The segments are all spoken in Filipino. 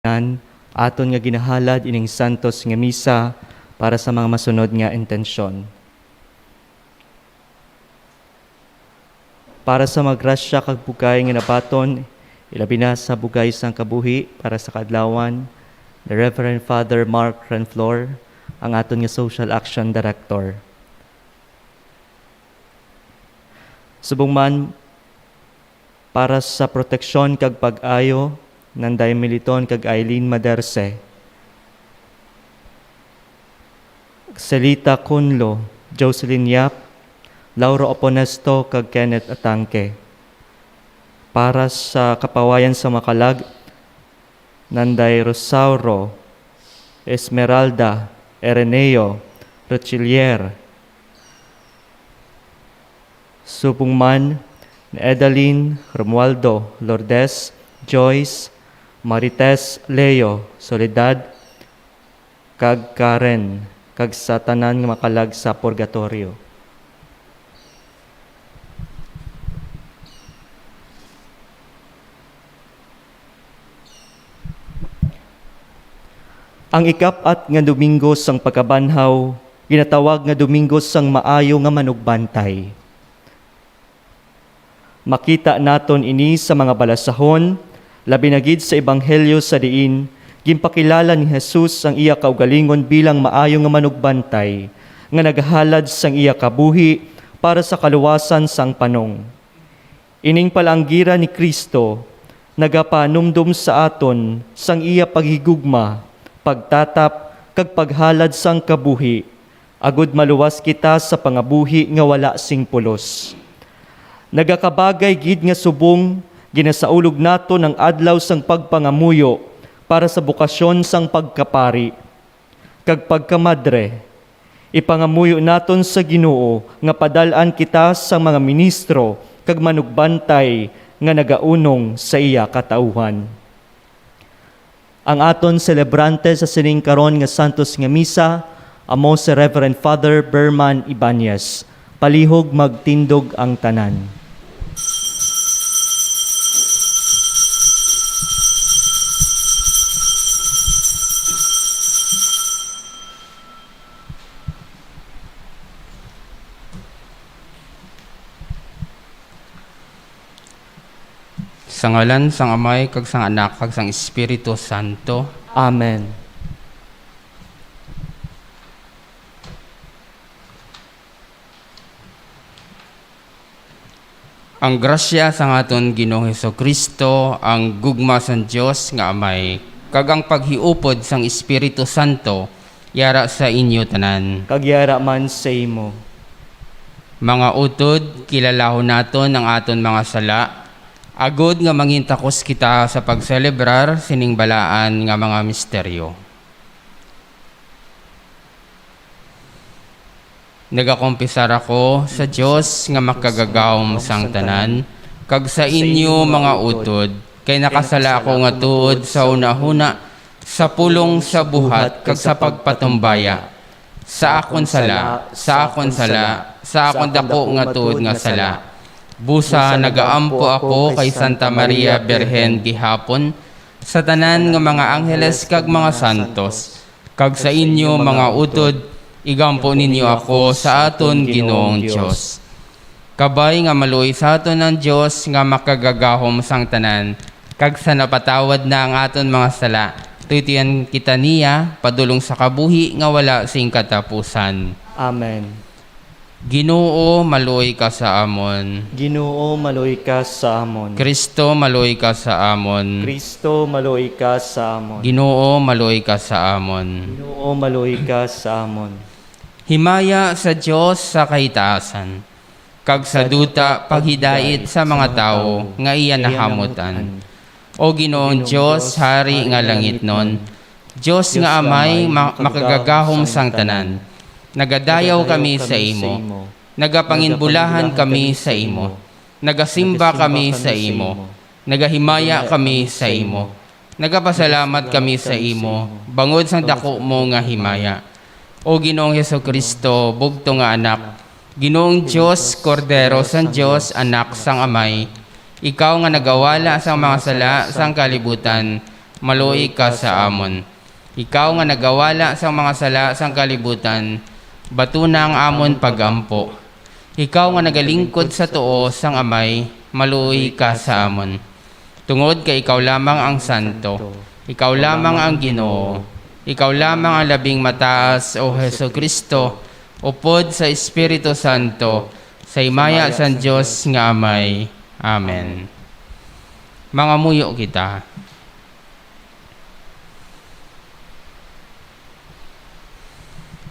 aton nga ginahalad ining santos nga misa para sa mga masunod nga intensyon. Para sa magrasya kag bugay nga nabaton, ilabi na sa bugay sang kabuhi para sa kadlawan, the Reverend Father Mark Renflor, ang aton nga Social Action Director. Subong man, para sa proteksyon kag pag-ayo, Nanday Militon kag Eileen Maderse, Celita Cunlo, Jocelyn Yap, Lauro Oponesto kag Kenneth Atangke. Para sa kapawayan sa Makalag, Nanday Rosauro, Esmeralda, Ereneo, Rochilier. Subong man, Edaline, Romualdo, Lourdes, Joyce, Marites, Leo, Soledad, kag Karen, kag sa tanan nga makalag sa purgatorio. Ang ikapat nga Domingo sang pagkabanhaw, ginatawag nga Domingo sang maayo nga manugbantay. Makita naton ini sa mga balasahon, labi na gid sa ebanghelyo sa diin, ginpakilala ni Jesus ang iya kaugalingon bilang maayo nga manugbantay, nga naghalad sang iya kabuhi para sa kaluwasan sang panong. Ining palanggira ni Kristo, nagapanumdum sa aton sang iya paghigugma, pagtatap, kag paghalad sang kabuhi, agud maluwas kita sa pangabuhi nga wala sing pulos. Nagakabagay gid nga subong, ginasaulog nato ng adlaw sang pagpangamuyo para sa bukasyon sang pagkapari. Kag pagkamadre, ipangamuyo naton sa Ginoo nga padal-an kita sa mga ministro kag manugbantay nga nagaunong sa iya katauhan. Ang aton celebrante sa sining karon nga santos nga misa, amo si Reverend Father Berman Ibanez. Palihog magtindog ang tanan. Sa ngalan sang Amay, kag sang Anak, kag sang Espiritu Santo. Amen. Ang grasya sang aton Ginoong Hesukristo, ang gugma sang Dios nga Amay, kag ang paghiupod sang Espiritu Santo, yara sa inyo tanan. Kagyara man sa imo. Mga utod, kilalahon naton ang aton mga sala, agod nga mangintakos kita sa pagselebrar sining balaan nga mga misteryo. Nagakumpisar ako sa Dios nga makagagawom sang tanan, kag sa inyo mga utod, kay nakasala ako nga tuod sa una-huna, sa pulong sa buhat kag sa pagpatumbaya. Sa akon sala, sa akon sala, sa akon dako nga tuod nga sala. Busa nagaampo ako kay Santa Maria Birhen gihapon, sa tanan nga mga angheles kag mga santos, kag sa inyo mga utod, igampo ninyo ako sa aton Ginoong Dios. Kabay nga maluoy sa aton ng Dios nga makagagahom sang tanan, kag sa napatawad na ang aton mga sala, tuytian kita niya, padulong sa kabuhi nga wala sing katapusan. Amen. Ginoo, maluoy ka sa amon. Ginoo, maluoy ka sa amon. Kristo, maluoy ka sa amon. Kristo, maluoy ka sa amon. Ginoo, maluoy ka sa amon. Ginoo, maluoy ka sa amon. Himaya sa Dios sa kahitaasan, kag sa duta paghidait sa mga tao nga iya nahamutan. O Ginoong Dios, hari nga langit non, Dios nga Amay makagagahom sang tanan. Nagadayaw kami sa imo, nagapanginbulahan kami sa imo, nagasimba kami sa imo, nagahimaya kami sa imo, nagapasalamat kami sa imo, bangod sang dako mo nga himaya. O Ginoong Hesukristo, bugto nga anak, Ginoong Diyos, Kordero sang Diyos, anak sang Amay, ikaw nga nagawala sang mga sala sang kalibutan, maluoy ka sa amon. Ikaw nga nagawala sa mga sala sang kalibutan, batuna ang amon pagampo. Ikaw nga nagalingkod sa tuo sang amay, maluoy ka sa amon. Tungod kay ikaw lamang ang santo, ikaw lamang ang Ginoo, ikaw lamang ang labing mataas, O Hesukristo, upod sa Espiritu Santo, sa imaya sang Diyos nga amay. Amen. Mga muyo kita.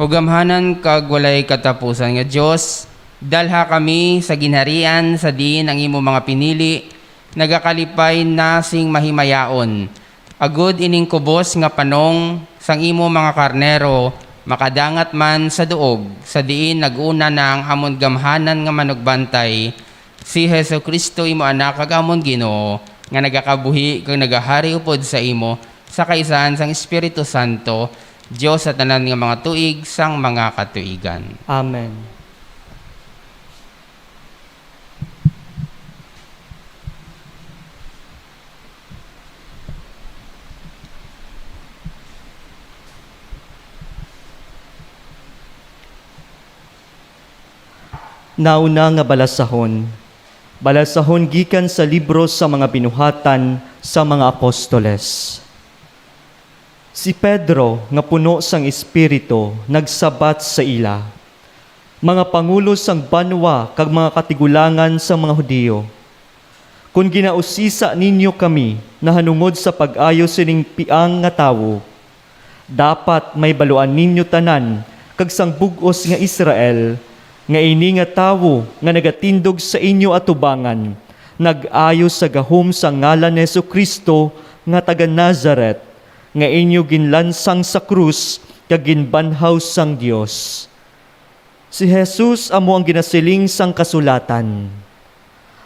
Ugamhanan kag walay katapusan nga Diyos, dalha kami sa ginharian sa diin ang imo mga pinili, nagakalipay na sing mahimayaon. Agud ining kubos nga panong sang imo mga karnero, makadangat man sa duog, sa diin naguna na ang amon gamhanan nga manugbantay, si Hesukristo imo anak kag amon Ginoo, nga nagakabuhi kag nagahari upod sa imo, sa kaisahan sang Espiritu Santo, Diyos sa tanan nga mga tuig sang mga katuigan. Amen. Nauna nga balasahon. Balasahon gikan sa libro sa mga binuhatan sa mga apostoles. Si Pedro nga puno sang Espiritu nagsabat sa ila. Mga pangulo sang banwa kag mga katigulangan sa mga Hudiyo. Kung ginausisa ninyo kami na hanungod sa pag-ayo sining piang nga tawo, dapat may baluan ninyo tanan kag sang bug-os nga Israel, nga ini nga tawo nga nagatindog sa inyo atubangan, nag-ayo sa gahom sa ngalan ni Jesucristo nga taga Nazaret, nga inyo ginlansang sa krus kag ginbanhaw sang Dios. Si Jesus amo ang ginasiling sang kasulatan.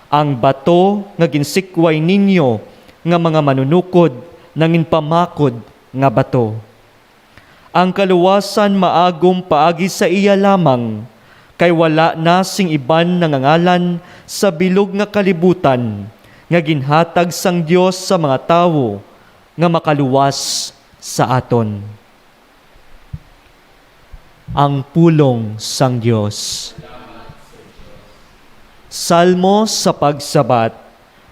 Ang bato nga ginsikway ninyo nga mga manunukod nangin pamakod nga bato. Ang kaluwasan maagom paagi sa iya lamang, kay wala na sing iban nangangalan sa bilog nga kalibutan nga ginhatag sang Dios sa mga tawo nga makaluwas sa aton. Ang pulong sang Dios. Salmo sa pagsabat.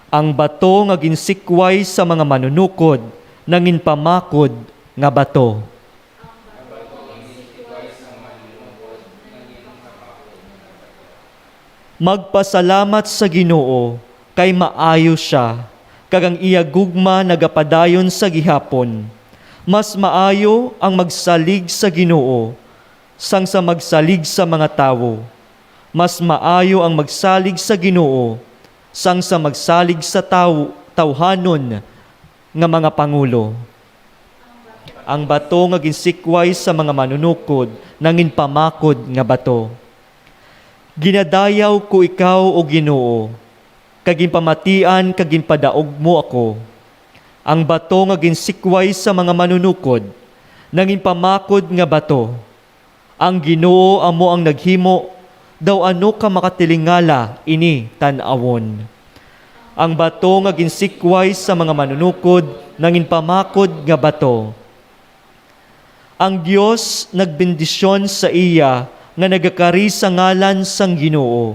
Ang bato nga ginsikway sa mga manunukod nangin pamakod nga bato. Magpasalamat sa Ginoo kay maayo siya, kag ang iya gugma nagapadayon sa gihapon. Mas maayo ang magsalig sa Ginoo sang sa magsalig sa mga tawo. Mas maayo ang magsalig sa Ginoo sang sa magsalig sa tawhanon nga mga pangulo. Ang bato nga ginsikway sa mga manunukod nangin pamakod nga bato. Ginadayaw ko ikaw o Ginoo, kaginpamatian kaginpadaog mo ako. Ang bato nga ginsikway sa mga manunukod, nangin pamakod nga bato. Ang Ginoo amo ang naghimo, daw ano ka makatilingala ini tan-awon. Ang bato nga ginsikway sa mga manunukod, nangin pamakod nga bato. Ang Dios nagbendisyon sa iya, nga nagakari sa ngalan sang Ginoo.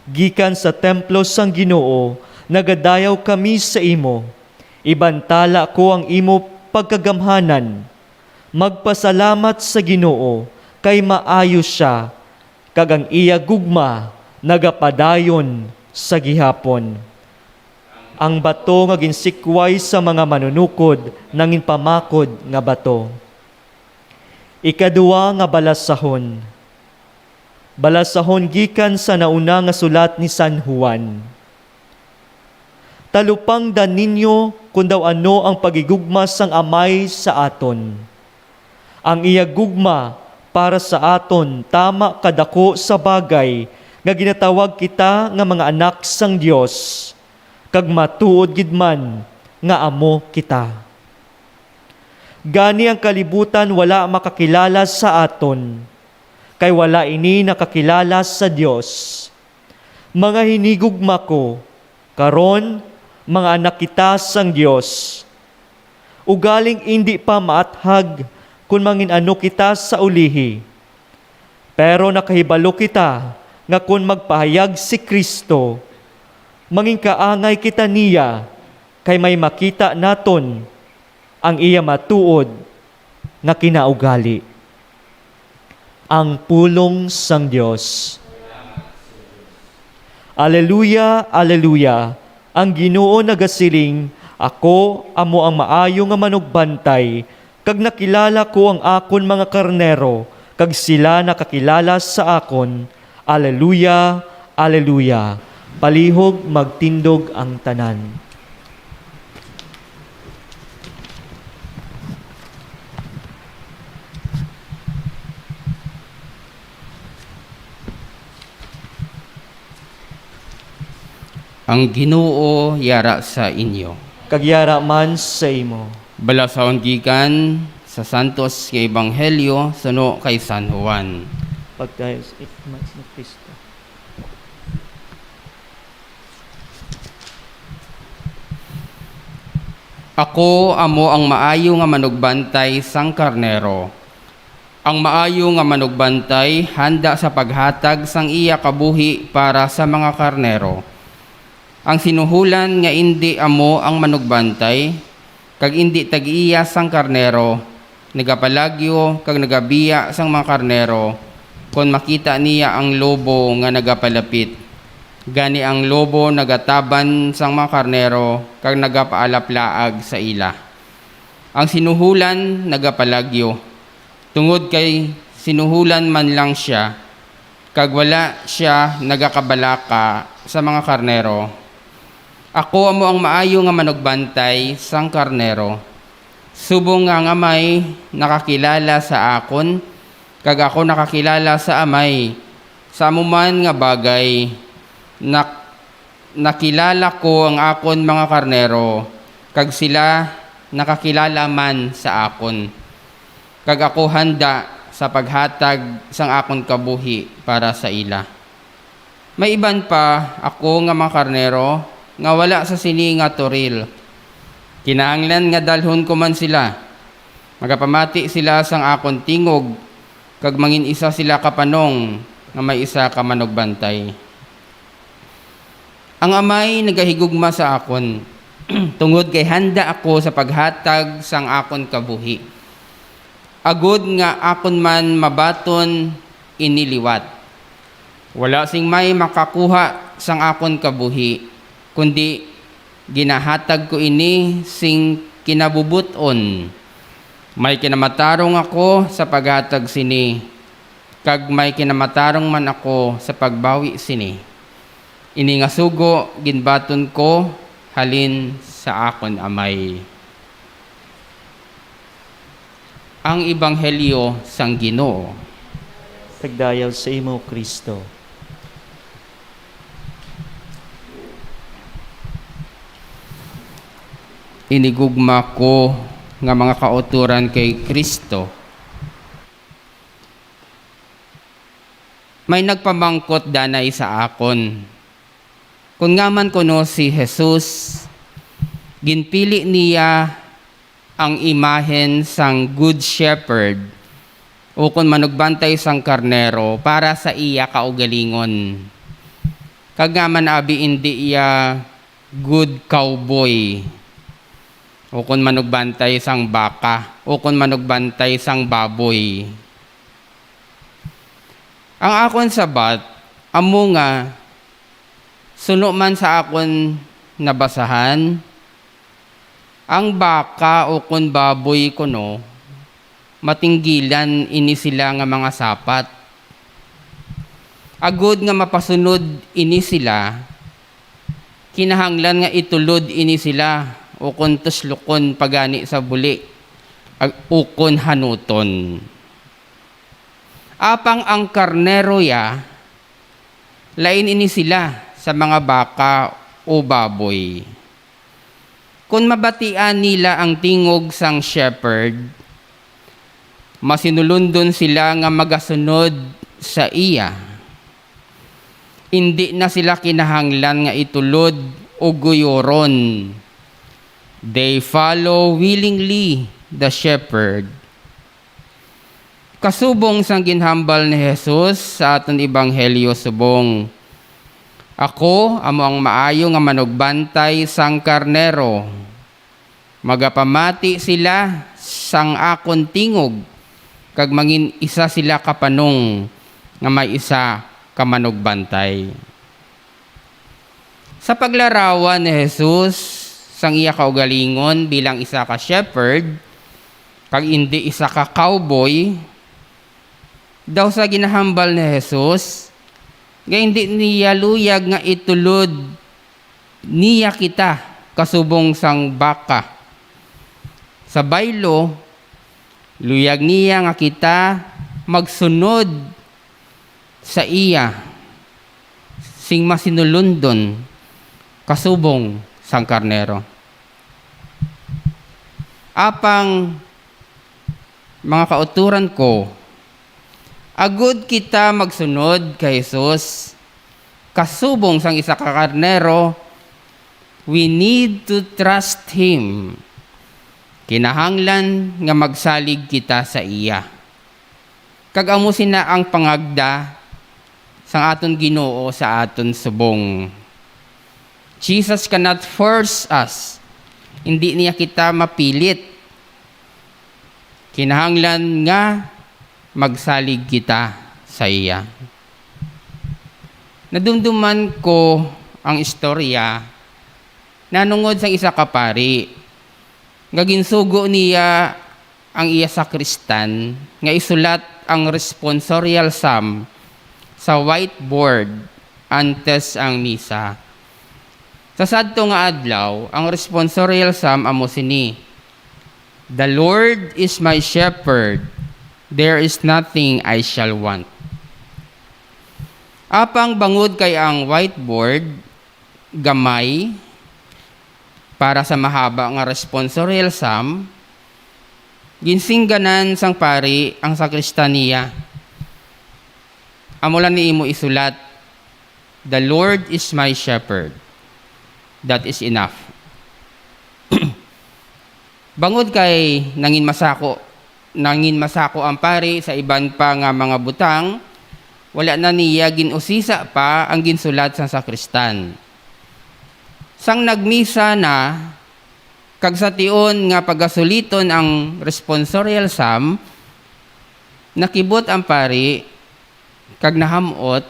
Gikan sa templo sang Ginoo, nagadayaw kami sa imo. Ibantala ko ang imo pagkagamhanan. Magpasalamat sa Ginoo, kay maayo siya, kag ang iya gugma nagapadayon sa gihapon. Ang bato nga ginsikway sa mga manunukod nangin pamakod nga bato. Ikaduwa nga balasahon. Balasahon gikan sa nauna nga sulat ni San Juan. Talupangdan ninyo kung daw ano ang pagigugma sang amay sa aton. Ang iya gugma para sa aton tama kadako sa bagay nga ginatawag kita nga mga anak sang Dios, kag matuod gid man nga amo kita. Gani ang kalibutan wala makakilala sa aton, kay wala ini nakakilala sa Dios. Mga hinigugma ko, karon mga anak kita sang Dios. ugaling indi pa maathag kung mangin-ano kita sa ulihi. Pero nakahibalo kita nga kung magpahayag si Kristo, mangin kaangay kita niya, kay may makita naton ang iya matuod nga kinaugali. Ang pulong sang Dios. Aleluya, aleluya. Ang Ginoo nagasiling, ako amo ang maayo nga manugbantay, kag nakilala ko ang akon mga karnero, kag sila nakakilala sa akon. Aleluya, aleluya. Palihog magtindog ang tanan. Ang Ginoo yara sa inyo. Kagyara man sa imo. Balasaon gikan sa Santos nga Ebanghelyo suno kay San Juan. Pagtayo sa ikmas ni Kristo. Ako amo ang maayo nga manugbantay sang karnero. Ang maayo nga manugbantay handa sa paghatag sang iya kabuhi para sa mga karnero. Ang sinuhulan nga indi amo ang manugbantay, kag indi tag-iya sang karnero, nagapalagyo kag nagabiya sang mga karnero, kung makita niya ang lobo nga nagapalapit. Gani ang lobo nagataban sang mga karnero, kag nagapaalaplaag sa ila. Ang sinuhulan nagapalagyo, tungod kay sinuhulan man lang siya, kag wala siya nagakabalaka sa mga karnero. Ako amo ang maayo nga manugbantay sang karnero. Subong nga ang amay nakakilala sa akon, kag ako nakakilala sa amay. Sa amuman nga bagay, nakilala ko ang akon mga karnero, kag sila nakakilala man sa akon. Kag ako handa sa paghatag sang akon kabuhi para sa ila. May iban pa ako nga mga karnero, nga wala sa sini nga toril. Kinahanglan nga dalhon ko man sila. Magapamati sila sang akon tingog, kag mangin isa sila kapanong, nga may isa ka manugbantay. Ang amay nagahigugma sa akon, tungod kay handa ako sa paghatag sang akon kabuhi. Agod nga akon man mabaton iniliwat. Wala sing may makakuha sang akon kabuhi, kundi ginahatag ko ini sing kinabubuton. May kinamatarong ako sa paghatag sini, kag may kinamatarong man ako sa pagbawi sini. Ini nga sugo ginbaton ko halin sa akon amay. Ang Ebanghelyo sang Ginoo. Pagdayaw sa imo, Kristo. Inigugma ko nga mga kauturan kay Kristo. May nagpamangkot danay sa akon. Kung nga man kuno si Jesus, ginpili niya ang imahen sang Good Shepherd o kung manugbantay sang karnero para sa iya kaugalingon. Kag nga man abi indi iya good cowboy o kung manugbantay sang baka, o kung manugbantay sang baboy. Ang akon sabat, amo nga, suno man sa akon nabasahan, ang baka o kung baboy kuno, matinggilan ini sila nga mga sapat. Agod nga mapasunod ini sila, kinahanglan nga itulod ini sila, ukon tuslukon pagani sa buli, ukon hanuton. Apang ang karnero ya, lain ini sila sa mga baka o baboy. Kung mabatian nila ang tingog sang shepherd, masinulundon sila nga magasunod sa iya. Hindi na sila kinahanglan nga itulod o guyoron. They follow willingly the shepherd. Kasubong sang ginhambal ni Jesus sa aton ebanghelyo subong. Ako amo ang maayo nga manugbantay sang karnero. Magapamati sila sang akon tingog, kag mangin isa sila kapanong nga may isa ka manugbantay. Sa paglarawan ni Jesus sang iya kaugalingon bilang isa ka shepherd, kag hindi isa ka cowboy, daw sa ginahambal ni Jesus, nga hindi niya luyag nga itulod niya kita kasubong sang baka. Sa baylo, luyag niya nga kita magsunod sa iya, sing masinulundon kasubong sang karnero. Apang mga kauturan ko, agud kita magsunod kay Jesus kasubong sang isa ka karnero, we need to trust Him. Kinahanglan nga magsalig kita sa iya. Kag amo sina ang pangagda sang aton Ginoo sa aton subong. Jesus cannot force us. Hindi niya kita mapilit. Kinahanglan nga magsalig kita sa iya. Nadumduman ko ang istorya nanungod sa isa ka pari. Nga ginsugo niya ang iya sakristan nga isulat ang responsorial psalm sa whiteboard antes ang misa. Sa sadto nga adlaw, ang responsorial psalm amo sini: The Lord is my shepherd, there is nothing I shall want. Apang bangod kay ang whiteboard, gamay, para sa mahaba nga responsorial psalm, ginsingganan sang pari ang sakristaniya. Amo lang ni imo isulat, The Lord is my shepherd. That is enough. Bangod kay nangin masako ang pari sa iban pa nga mga butang, wala na niya ginusisa pa ang ginsulat sa sakristan. Sang nagmisa na, kag sa tion nga pagasuliton ang responsorial psalm, nakibot ang pari, kag nahamot,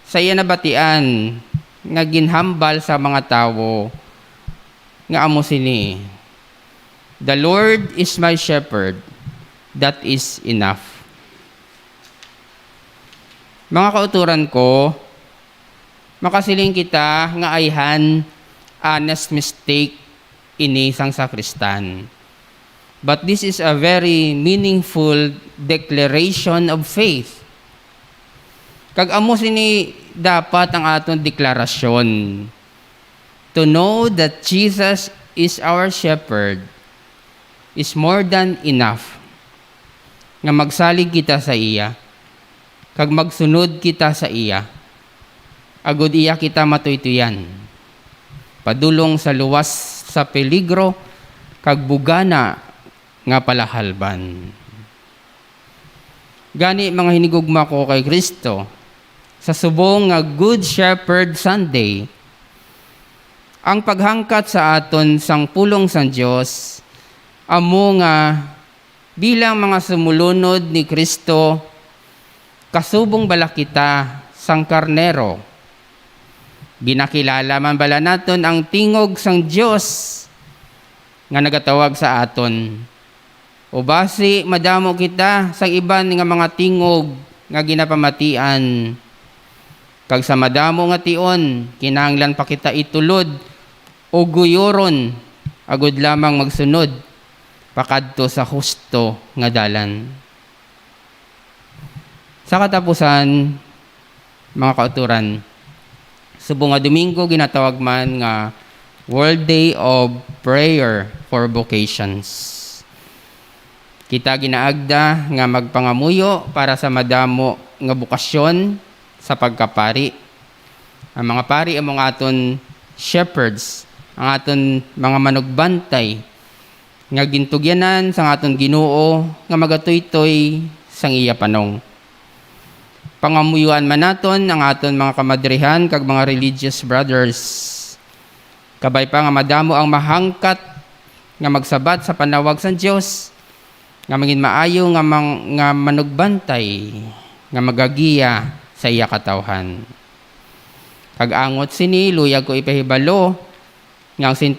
sa iya nabatian, nga ginhambal sa mga tawo, nga amo sini: The Lord is my shepherd, that is enough. Mga kauturan ko, makasiling kita nga ayhan honest mistake ini sang sakristan. But this is a very meaningful declaration of faith. Kag amo sini dapat ang aton deklarasyon. To know that Jesus is our shepherd is more than enough. Nga magsalig kita sa iya, kag magsunod kita sa iya, agud iya kita matuytuyan. Padulong sa luwas sa peligro, kag bugana nga palahalban. Gani mga hinigugma ko kay Kristo, sa subong nga Good Shepherd Sunday, ang paghangkat sa aton sang pulong sang Dios amo nga bilang mga sumulunod ni Kristo, kasubong bala kita sang karnero. Ginakilala man bala naton ang tingog sang Dios nga nagatawag sa aton. O basi madamo kita sang iban nga mga tingog nga ginapamatian. Kag sa madamo nga tion, kinahanglan pa kita itulod o guyoron, agud lamang magsunod pakadto sa husto nga dalan. Sa katapusan, mga kauturan, subong nga Domingo ginatawag man nga World Day of Prayer for Vocations. Kita ginaagda nga magpangamuyo para sa madamo nga bukasyon sa pagkapari. Ang mga pari ang mga aton shepherds ang aton mga manugbantay nga gintugyanan sa aton Ginoo nga magatuytoy sang iya panong. Pangamuyuan man naton ang aton mga kamadrihan kag mga religious brothers. Kabay pa nga madamo ang mahangkat nga magsabat sa panawag sa Dios nga mangin maayo nga manugbantay nga magagiya sa iya katawhan. Kag angot sini luyag ko ipahibalo nga ang St.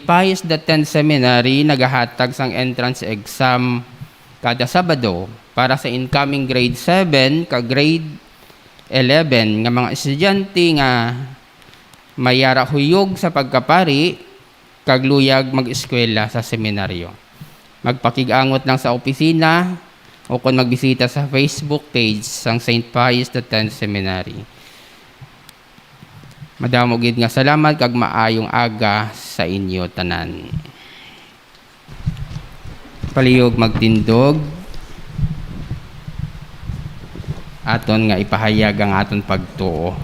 Pius X Seminary nagahatag sang entrance exam kada Sabado para sa incoming grade 7 kag grade 11 nga mga estudyante nga mayara huyog sa pagkapari kag luyag mag-eskwela sa seminaryo. Magpakigangot lang sa opisina o kung magbisita sa Facebook page sang St. Pius X Seminary. Madamo gid nga salamat kag maayong aga sa inyo tanan. Palihog magtindog. Aton nga ipahayag ang aton pagtuo.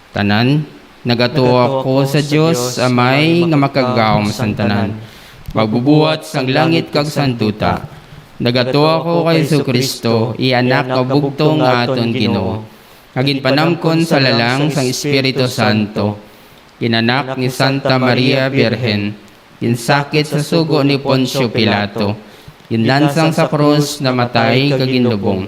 Tanan, nagatuo ako sa Dios Amay nga makagawom sang tanan. Magbubuhat sang langit kag santuta. Nagatuo ako kay Jesucristo, ianak o bugtong nga aton Ginoo. Agin panamkon sa lalang sang Espiritu Santo. Kinanak ni Santa Maria Birhen. Ginsakit sa sugo ni Poncio Pilato. Ginlansang sa krus na matay kag ginlubong.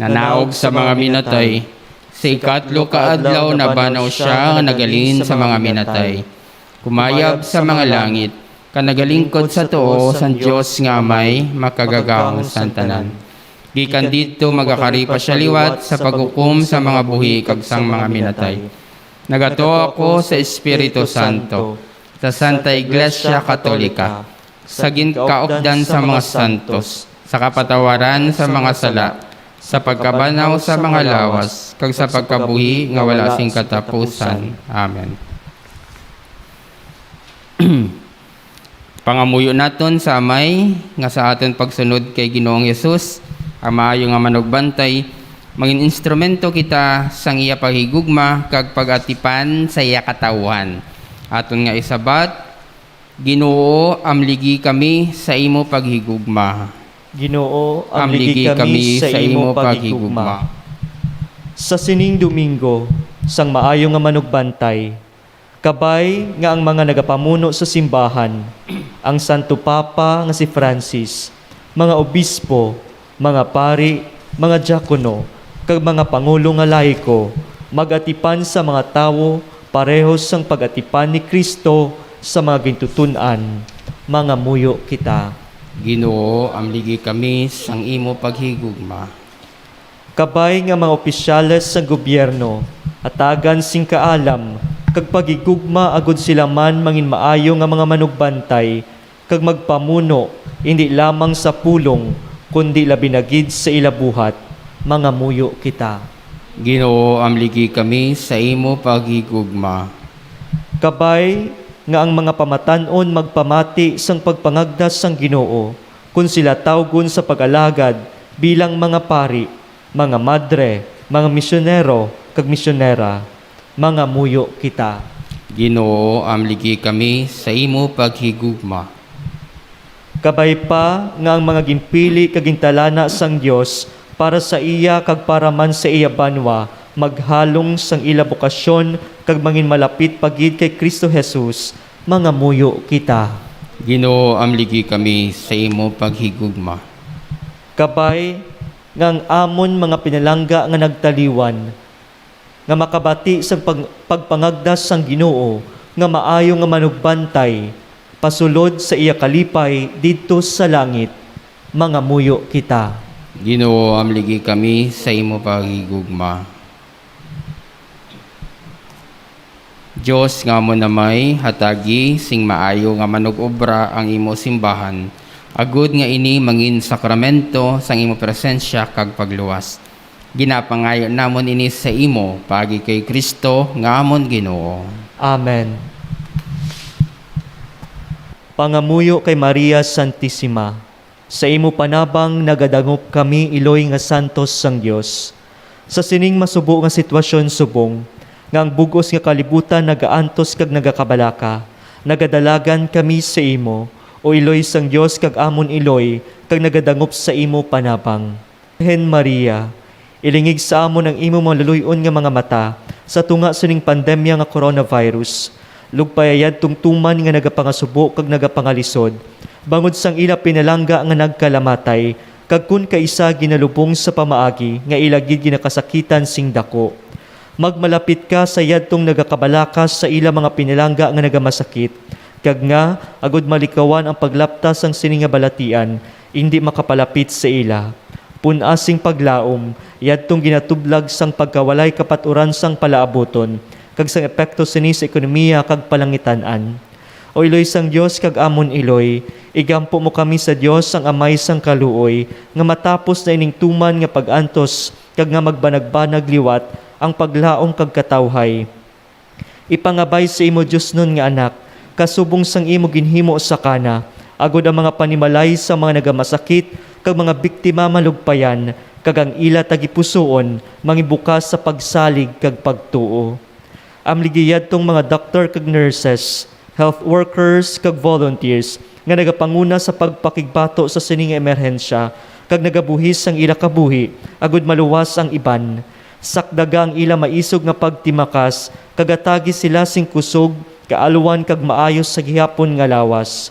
Nanaog sa mga minatay. Sa ikatlo kaadlaw na banaw siya nga nagalin sa mga minatay. Kumayab sa mga langit. Kanagalingkod sa tuo sang Dios nga Amay makagagawong santanan. Gikan dito magakaripa siya liwat sa paghukom sa mga buhi kag sang mga minatay. Nagatuo ako sa Espiritu Santo, sa Santa Iglesia Katolika, sa ginkaupdan sa mga santos, sa kapatawaran sa mga sala, sa pagkabanaw sa mga lawas, kag sa pagkabuhi nga wala sing katapusan. Amen. Pangamuyo naton sa Amay nga sa aton pagsunod kay Ginoong Hesus, ang maayo nga manugbantay, mangin instrumento kita sang iya paghigugma kag pagatipan sa iya katawhan. Aton nga isabat, Ginoo, amligi kami sa imo paghigugma. Ginoo, amligi kami sa imo paghigugma. Sa sining Domingo, sang maayo nga manugbantay, kabay nga ang mga nagapamuno sa simbahan, ang Santo Papa nga si Francis, mga obispo, mga pari, mga diakono, kag mga pangulo nga laiko, magatipan sa mga tawo parehos sang pagatipan ni Kristo sa mga gintutunan, mga muyo kita. Ginoo, amligi kami sang imo paghigugma. Kabay nga mga opisyales sa gobyerno, atagan sing kaalam, kag pagigugma agud sila man mangin maayo nga mga manugbantay, kag magpamuno, hindi lamang sa pulong, kundi labinagid sa ilabuhat, mga muyo kita. Ginoo, amligi kami sa imo paghigugma. Kabay nga ang mga pamatanon magpamati sang pagpangagdas sang Ginoo, kung sila tawgon sa pag-alagad bilang mga pari, mga madre, mga misyonero, kag misyonera, mga muyo kita. Ginoo, amligi kami sa imo paghigugma. Kabay pa nga ang mga ginpili kag gintalana sang Dios para sa iya kag para man sa iya banwa, maghalong sang ila bokasyon kag mangin malapit pagid kay Kristo Jesus, mga muyo kita. Ginoo, amligi kami sa imo paghigugma. Kabay nga ang amon mga pinalangga nga nagtaliwan, nga makabati sa pagpangagdas sang Ginoo, nga maayo nga manugbantay, pasulod sa iya kalipay didto sa langit, mga muyo kita. Ginoo, amligi kami sa imo paghigugma. Diyos nga mo namay hatagi sing maayo nga manug-obra ang imo simbahan, agud nga ini mangin sakramento sang imo presensya kag pagluwas. Ginapangayo namon ini sa imo pagi kay Kristo nga amon Ginoo. Amen. Pangamuyo kay Maria Santissima, sa imo panabang nagadangop kami iloy nga santos sang Dios. Sa sining masubo nga sitwasyon subong, nga ang bugos nga kalibutan nagaantos kag nagakabalaka. Nagadalagan kami sa imo, o Iloy sang Dios kag amon Iloy, kag nagadangop sa imo panabang. Hen Maria, ilingig sa amon ang imo mga luluyon nga mga mata sa tunga sining pandemya nga coronavirus. Lugpayayad tungtuman nga nagapangasubo kag nagapangalisod. Bangod sang ila pinalangga nga nagkalamatay, kag kun kaisa ginalubong sa pamaagi nga ilagid ginakasakitan sing dako. Magmalapit ka sa yadtong nagakabalakas sa ila mga pinalangga nga nagamasakit, kag nga agud malikawan ang paglaptas sang sining nga balatian, hindi makapalapit sa ila. Punasing paglaom, yadtong ginatublag sang pagkawalay kapaturan sang palaaboton, kag sang epekto sini sa ekonomiya kag palangitan-an. O Iloy sang Dios kag amon Iloy, igampo mo kami sa Dios ang amay sang kaluoy, nga matapos na ining tuman nga pag-antos, kag nga magbanag-banag liwat ang paglaom kag katawhay. Ipangabay sa imo Dios nun nga anak, kasubong sang imo ginhimo sa kana, agod ang mga panimalay sa mga nagamasakit, kag mga biktima malugpayan, kag ang ila tagipusoon, mangibukas sa pagsalig kag pagtuo. Amligiyad tong mga doktor kag nurses, health workers kag volunteers nga nagapanguna sa pagpakigbato sa sining emerhensya kag nagabuhis ang ila kabuhi agud maluwas ang iban. Sakdaga ang ila maisog nga pagtimakas kag atagi sila sing kusog kaaluwan kag maayos sa gihapon nga lawas.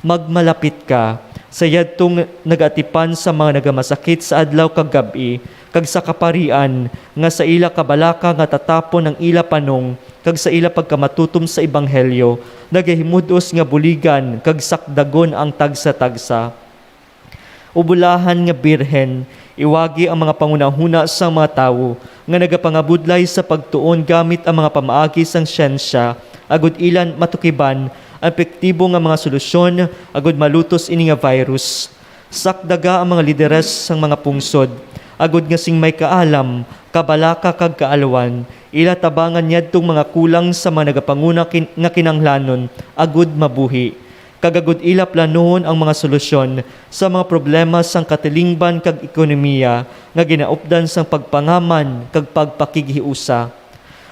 Magmalapit ka sa yadtong nagatipan sa mga nagamasakit sa adlaw kag gabi kag sa kaparian nga sa ila kabalaka nga tatapon ang ila panong kag sa ila pagkamatutom sa ebanghelyo nagahimudos nga buligan kag sakdagon ang tagsa-tagsa. Ubulahan nga birhen, iwagi ang mga pangunahuna sa mga tawo nga nagapangabudlay sa pagtuon gamit ang mga pamaagi sang siyensya agud ilan matukiban ang epektibo nga mga solusyon agud malutos ini nga virus. Sakdaga ang mga lideres sang mga pungsod agud nga sing may kaalam, kabalaka kag kaalawan, ila tabangan yadtong mga kulang sa mga nagapanguna nga kinanglanon agud mabuhi. Kagagud ila planohon ang mga solusyon sa mga problema sang katilingban kag ekonomiya nga ginaupdan sang pagpangaman kag pagpakighiusa.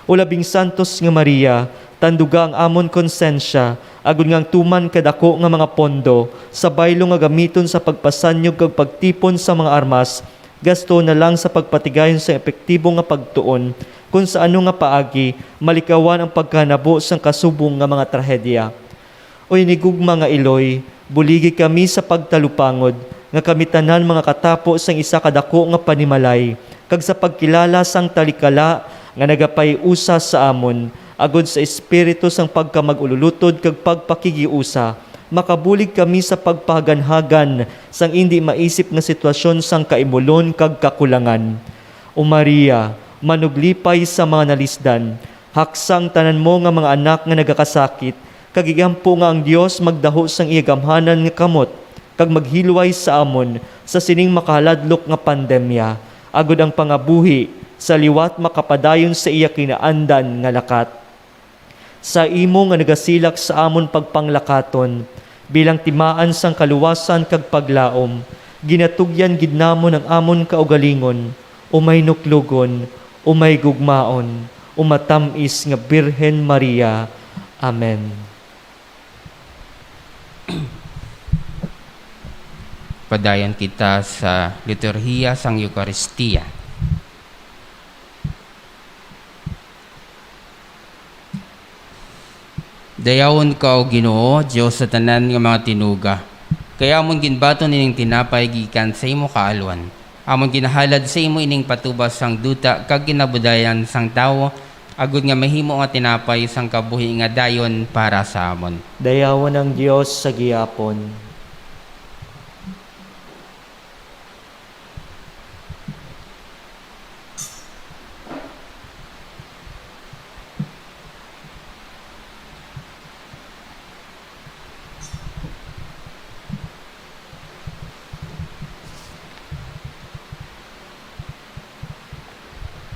O labing santos nga Maria, tanduga ang amon konsensya, agud ngang tuman kadako nga mga pondo, sa baylo nga gamiton sa pagpasanyog kag pagtipon sa mga armas, gasto na lang sa pagpatigayon sa epektibo nga pagtuon, kung sa ano nga paagi, malikawan ang pagkanabo sang kasubong nga mga trahedya. O inigugma nga Iloy, buligi kami sa pagtalupangod, nga kami tanan mga katapo sang isa kadako nga panimalay, kag sa pagkilala sang talikala nga nagapay-usa sa amon, agud sa espiritu sang pagkamag-ululutod kag pagpakigiusa, makabulig kami sa pagpaganhagan sang hindi maisip nga sitwasyon sang kaimulon kag kakulangan. O Maria, manuglipay sa mga nalisdan, haksang tanan mo nga mga anak nga nagakasakit, kag igampo nga ang Dios magdaho sang iyagamhanan nga kamot, kag maghilway sa amon sa sining makaladlok nga pandemya, agud ang pangabuhi sa liwat makapadayon sa iya kinaandan nga lakat. Sa imo nga nagasilak sa amon pagpanglakaton, bilang timaan sang kaluwasan kag paglaom, ginatugyan gid namon ang amon kaugalingon, umay nuklugon, umay gugmaon, umatamis nga Birhen Maria. Amen. Padayon kita sa liturhiya sang Eucharistia. Dayawon ka o Ginoo, Dios sa tanan nga mga tinuga. Kaya amon ginbaton ining tinapay gikan sa imo kaalwan. Amon ginahalad sa imo ining patubas sang duta kag ginabudayan sang tawo, agud nga mahimo nga tinapay sang kabuhi nga dayon para sa amon. Dayawan ang Dios sa gihapon.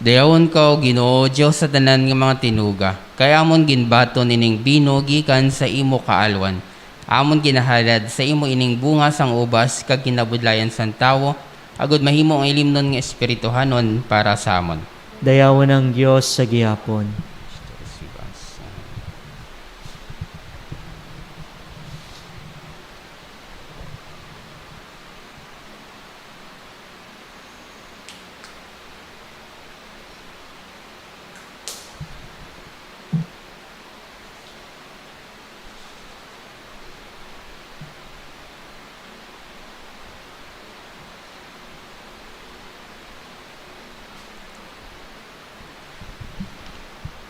Dayawon ka o Ginoo, Dios sa tanan nga mga tinuga. Kaya amon ginbaton ining bino gikan sa imo kaalwan. Amon ginahalad sa imo ining bunga sang ubas kag kinabudlayan sang tawo, agud mahimo ang ilimnon nga espirituhanon para sa amon. Dayawan ng Dios sa gihapon.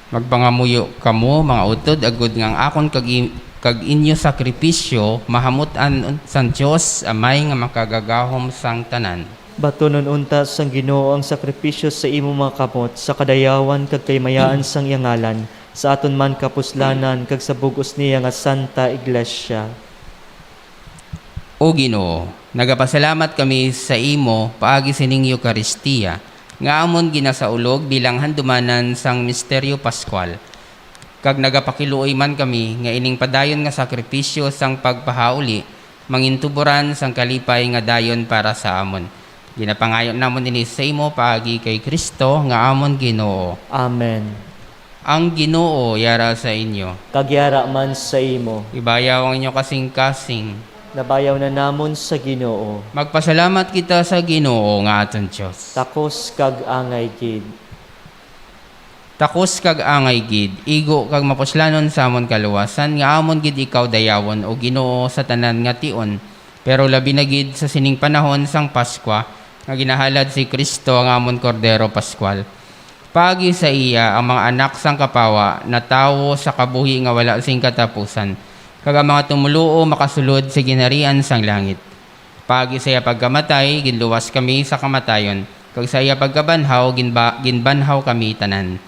Magpangamuyo kamo mga utod agud ngang akon kag inyo sakripisyo mahamutan sang Dios amay nga makagagahom sang tanan. Batunon unta sang Ginoo ang sakripisyo sa imo mga kamot sa kadayawan kag kaymayaan sang iyang ngalan sa aton man kapuslanan kag sa bug-os niya nga Santa Iglesia. O Ginoo, nagapasalamat kami sa imo paagi sining Eucharistia nga amon ginasaulog bilang handumanan sang misteryo Paskal. Kag nagapakiluoy man kami nga ining padayon nga sakripisyo sang pagpahauli mangintuburan sang kalipay nga dayon para sa amon. Ginapangayon namon ini sa imo paagi kay Kristo nga amon Ginoo. Amen. Ang Ginoo yara sa inyo. Kagyara man sa imo. Ibayaw ang inyo kasing-kasing. Nabayaw na namon sa Ginoo. Magpasalamat kita sa Ginoo nga aton Dios. Takos kag angay gid. Takos kag angay gid, igo kag mapuslanon sa amon kaluwasan nga amon gid ikaw dayawon o Ginoo sa tanan nga tion. Pero labi na gid sa sining panahon sang Paskwa nga ginahalad si Kristo ang amon Kordero Paskwal. Pagi sa iya ang mga anak sang kapawa na tawo sa kabuhi nga wala sing katapusan. Kag ang mga tumuluo makasulod sa ginharian sang langit. Pagi sa iya pagkamatay, ginluwas kami sa kamatayon. Kag sa iya pagkabanhaw, ginbanhaw kami tanan.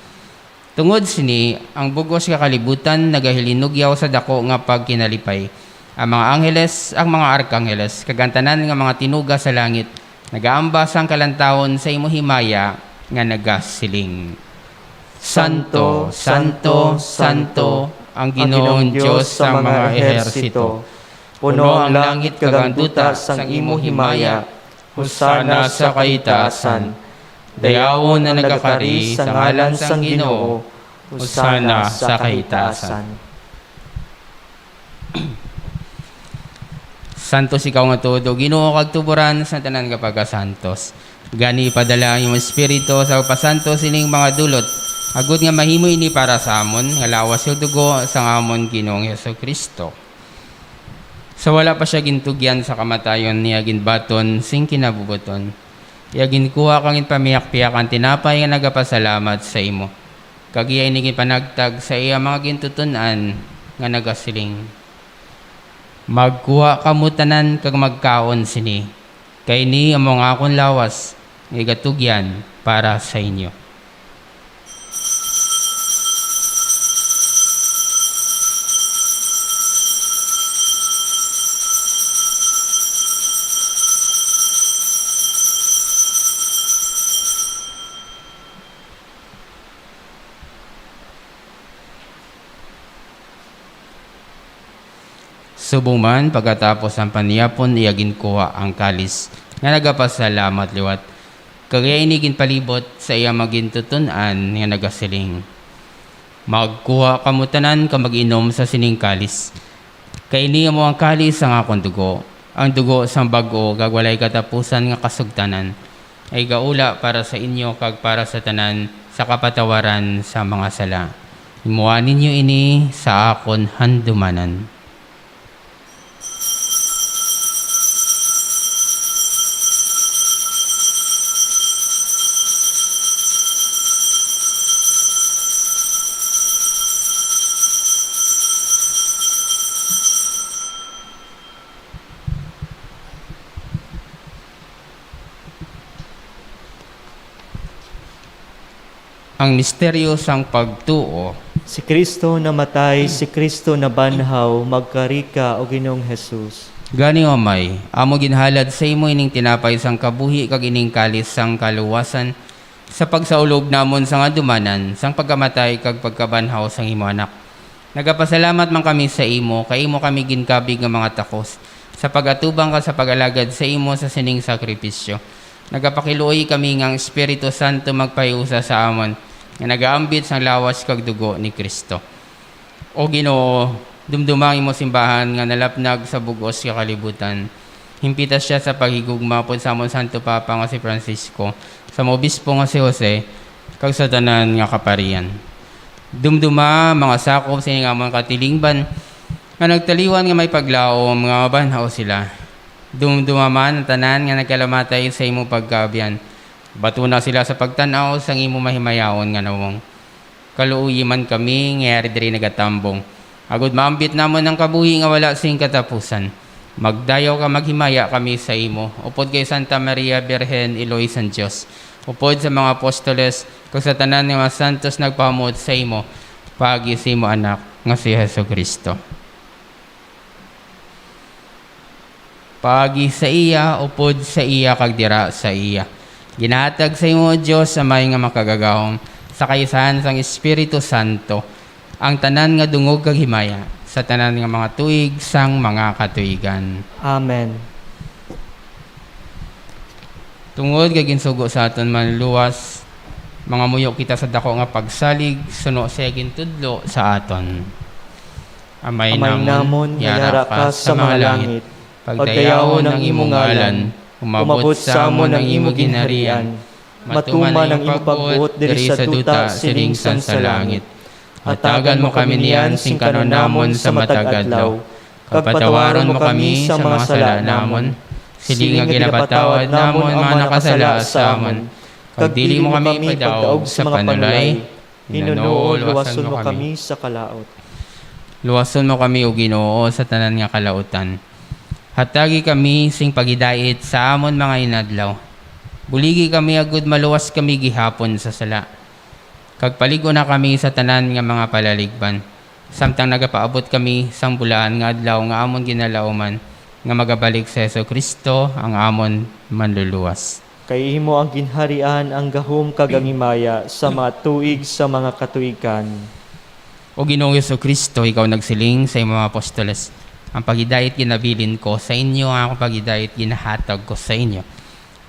Tungod sini, ang bugos nga kalibutan nagahilinugyaw sa dako nga pagkinalipay. Ang mga angheles, ang mga arkangheles, kag ang tanan nga mga tinuga sa langit, nagaambas ang kalantawon sa imo himaya nga nagasiling. Santo, Santo, Santo, ang Ginoong Diyos sa mga ehersito. Puno ang langit kag ang duta sang imo himaya. Husana sa kaitaasan. Dayawon na nagakari sa ngalan sang Ginoo. Husana sa kaitaasan. Santos ikaw nga todo, Ginoo kag tuburan sa tanan nga pagkasantos. Gani padala ang imong espiritu sa pasantos ining mga dulot. Agud nga mahimo ini para sa amon, nga lawas yung dugo sa amon Ginoong Jesucristo. Sa wala pa siya gintugyan sa kamatayon niya ginbaton sing kinabubuton. Iya ginkuha kang pamiyak-piyak ang tinapay nga nagapasalamat sa imo. Kag iya ini panagtag sa iya mga gintutunan nga nagasiling. Magkuha kamutanan kag magkaon sini. Kay ni among akon lawas nga igatugyan para sa inyo. Subong man pagkatapos ang paniyapon iyagin kuha ang kalis nga nagapasalamat liwat. Kagaya inigin palibot sa iya magintutunan nga nagasiling. Magkuha kamutanan ka mag-inom sa sining kalis. Kay niya mo ang kalis ang akong dugo. Ang dugo sang bago gagwalay katapusan nga kasugtanan ay gaula para sa inyo kag para sa tanan sa kapatawaran sa mga sala. Imuanin niyo ini sa akon handumanan. Ang misteryo sang pagtuo. Si Kristo namatay, si Kristo nabanhaw, magkarika o Ginoong Jesus. Gani o may, amo ginhalad sa imo ining tinapay sang kabuhi kag ining kalis sang kaluwasan sa pagsaulog namon sang adumanan, sang pagkamatay kag pagkabanhaw sang imo anak. Nagapasalamat man kami sa imo, kay imo kami ginkabig nga mga takos, sa pagatubang ka sa pagalagad sa imo sa sining sakripisyo. Nagapakiluoy kami ngang Espiritu Santo magpahiusa sa amon, nga nagaambit sang lawas kag dugo ni Kristo. O Ginoo, dumdumang imo simbahan nga nalapnag sa bugos nga kalibutan. Himpitas siya sa paghigugma pod sa amon Santo Papa nga si Francisco, sa obispo nga si Jose, kag sa tanan nga kaparian. Dumduma mga sakop sa amon katilingban, nga nagtaliwan nga may paglaom nga mabanhaw sila. Dumduma man ang tanan nga nagkalamatay sa imo pagkaabyan. Batuna sila sa pagtanaw sang imo mahimayaon nga nawong. Kaluuyi man kami nga diri nagatambong. Agud maambit namon ang kabuhi nga wala sing katapusan. Magdayaw ka maghimaya kami sa imo. Upod kay Santa Maria Birhen Eloy San Dios. Upod sa mga apostoles kag sa tanan nga mga santos nagpahamot sa imo. Pagi sa imo anak nga si Jesucristo. Pagi sa iya, upod sa iya, kag dira sa iya. Ginatag sa imo, Diyos, sa may nga makagagahom, sa kaisahan sang Espiritu Santo, ang tanan nga dungog kag himaya, sa tanan nga mga tuig sang mga katuigan. Amen. Tungod kag ginsugo sa aton manluwas, mga muyo kita sa dako nga pagsalig, suno sa gintudlo sa aton. Amay namon, yara ka sa mga langit, pagdayawon ng imong ngalan, umabot sa amon ang imo ginharian, matuman ang imong pagbuot diri sa duta silingsan sa langit. Hatagan mo kami niyan sing kanon namon sa matag adlaw, pagpatawaron mo kami sa mga sala namon, siling nga ginapatawad namon mga nakasala sa amon. Kag dili mo kami padaog sa panulay, Ginoo, luwason mo kami sa kalaot. Luwason mo kami o Ginoo sa tanan nga kalautan. Hatagi kami sing pagidait sa amon mga inadlaw. Buligi kami agud maluwas kami gihapon sa sala. Kag paligo na kami sa tanan nga mga palaligban. Samtang nagapaabot kami sang bulaan nga adlaw nga amon ginalauman, nga magabalik sa Jesucristo ang amon manluluwas. Kay imo ang ginharian, ang gahom kag ang himaya sa mga tuig sa mga katuigan. O Ginoong Jesucristo, ikaw nagsiling sa imong mga apostoles, ang pagidait ginabilin ko sa inyo, ang akong pagidait ginahatag ko sa inyo.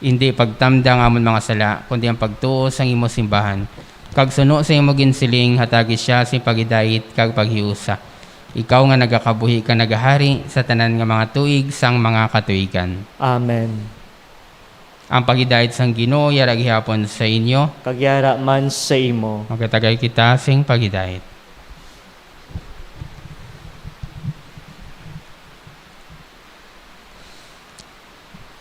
Hindi pagtamda ng amon mga sala, kundi ang pagtuo sa imo simbahan. Kag suno sa imo ginsiling, hatagi siya sa pagidait kag paghiusa. Ikaw nga nagakabuhi ka nagahari sa tanan nga mga tuig sang mga katuigan. Amen. Ang pagidait sang Ginoo yara gihapon sa inyo. Kagyara man sa imo. Magkatagay kita sing pagidait.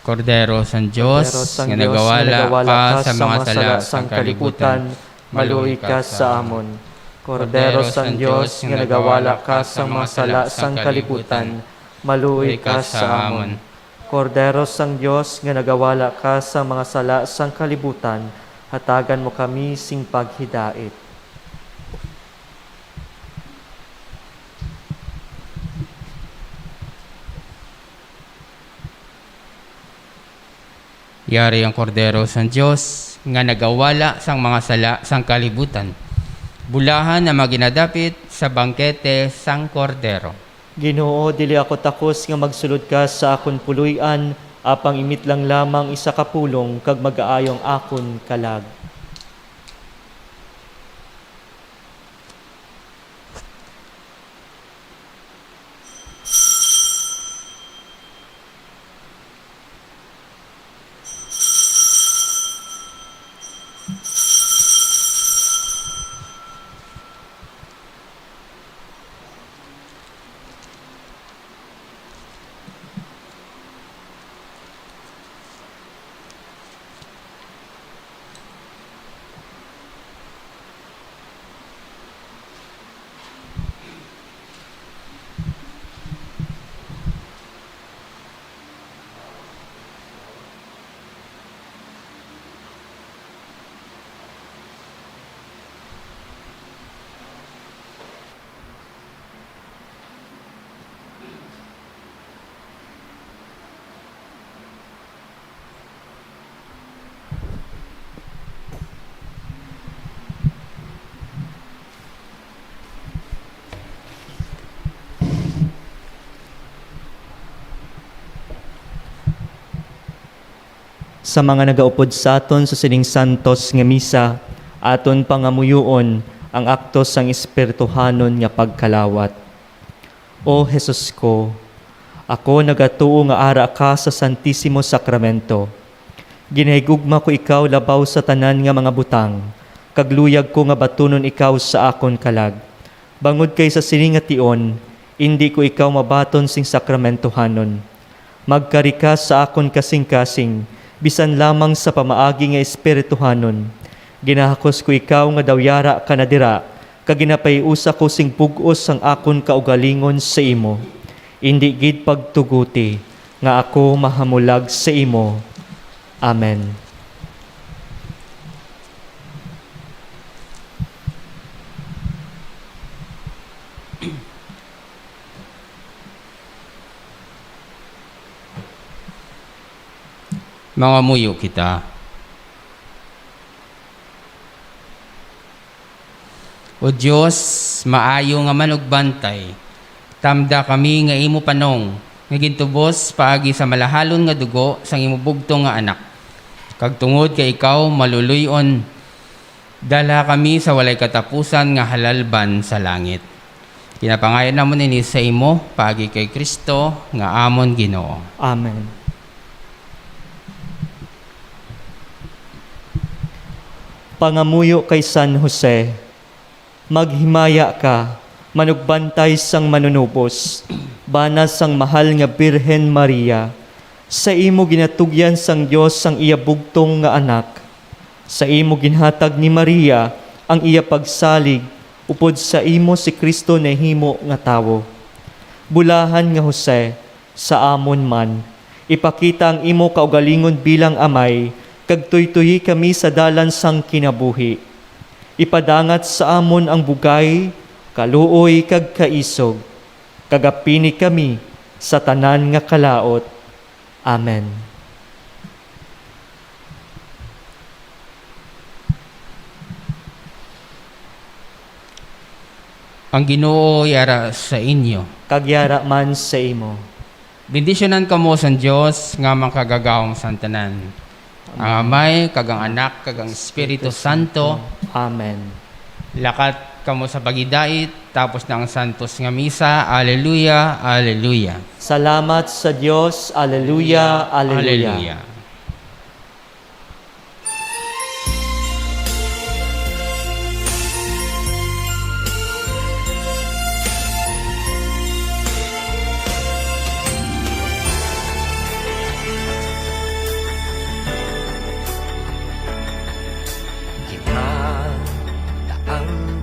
Kordero San Diyos, nga nagawala ka sa mga sala sang kalibutan, maluwi ka sa amon. Kordero San Diyos, nga nagawala ka sa mga sala sang kalibutan, maluwi ka sa amon. Kordero sang Diyos, nga nagawala ka sa mga sala sang kalibutan, hatagan mo kami sing paghidait. Yari ang Kordero San Diyos, nga nagawala sang mga sala sang kalibutan. Bulahan na maginadapit sa bangkete sang Kordero. Ginoo, dili ako takos nga magsulod ka sa akon puluyan, apang imit lang lamang isa ka pulong kag mag-aayong akon kalag. sa mga nagaupod sa aton sa sining santos nga misa, aton pangamuyoon ang aktos sang espirituhanon nga pagkalawat. O Jesus ko, ako nagatuo nga ara ka sa Santisimo Sakramento. Ginahigugma ko ikaw labaw sa tanan nga mga butang, kagluyag ko nga batunon ikaw sa akon kalag. Bangod kay sa sining nga tion, hindi ko ikaw mabaton sing sakramentohanon. Magkari ka sa akon kasing-kasing, bisan lamang sa pamaagi nga espirituhanon. Ginahakos ko ikaw nga dawyara ka na dira, kaginapayusa ko sing pugos ang akon kaugalingon sa imo. Indi gid pagtuguti, nga ako mahamulag sa imo. Amen. Mga muyo kita. O Diyos, maayo nga manugbantay, tamda kami nga imo panong, nga gintubos paagi sa malahalon nga dugo sang imo bugtong nga anak. Kag tungod kay ikaw maluluyon, dala kami sa walay katapusan nga halalban sa langit. Pinapangayon namon ini sa imo, paagi kay Kristo, nga amon Ginoo. Amen. Pangamuyo kay San Jose, maghimaya ka, manugbantay sang manunubos, banas sang mahal nga Birhen Maria, sa imo ginatugyan sang Dios sang iya bugtong nga anak. Sa imo ginhatag ni Maria ang iya pagsalig, upod sa imo si Kristo na himo nga tawo. Bulahan nga Jose, sa amon man, ipakita ang imo kaugalingon bilang amay, kag tuytuyi kami sa dalan sang kinabuhi. Ipadangat sa amon ang bugay, kaluoy kag kaisog. Kagapini kami sa tanan nga kalaot. Amen. Ang Ginoo yara sa inyo. Kagyara man sa imo. Bendisyonan kamo sa Dios nga makagagawom sa tanan. Ang Amay, kagang Anak, kagang Espiritu Santo. Amen. Lakat kamo sa pagidait, tapos na ang santos nga misa. Alleluia, alleluia. Salamat sa Diyos. Alleluia, alleluia. Alleluia.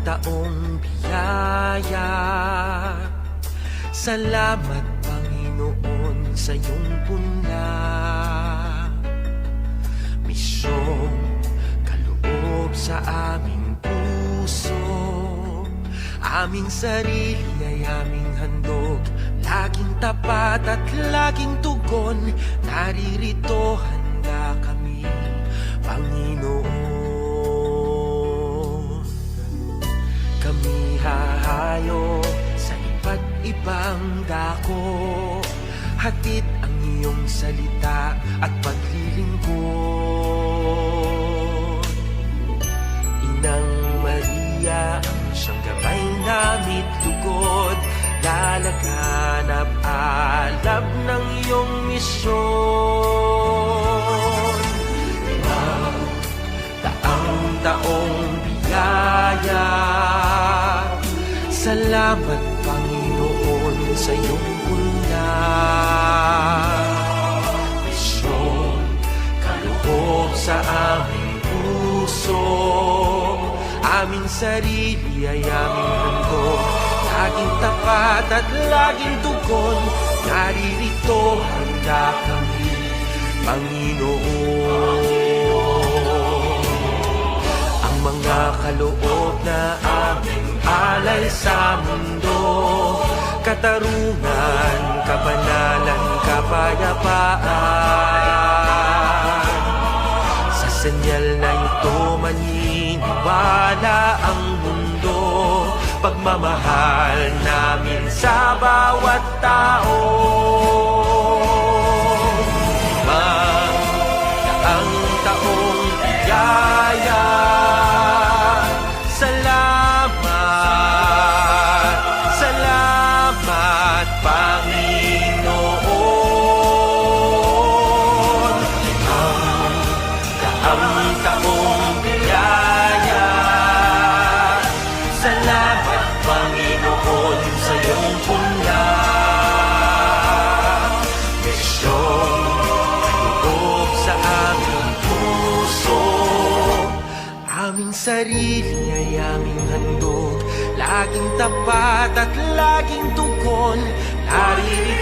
Taong biyaya. Salamat Panginoon sa iyong punla. Misyong kaloob sa aming puso, aming sarili ay aming handog, laging tapat at laging tugon. Naririto handa kami, Panginoon. Kami hahayo sa iba't ibang dako, hatid ang iyong salita at paglilingkod. Inang Maria, ang siyang gabay namit lugod, lalaganap alab ng iyong misyon. Taong biyaya. Salamat Panginoon sa iyong punla. Misyon, kaloob sa aming puso, aming sarili ay aming handog, laging tapat at laging tugon. Naririto handa kami, Panginoon. Mga kaloob na aming alay sa mundo, katarungan, kabanalan, kapayapaan. Sa senyal na ito maniniwala ang mundo, pagmamahal namin sa bawat tao. Ang sarili ay aming handog, laging tapat at laging tugon. Naririnig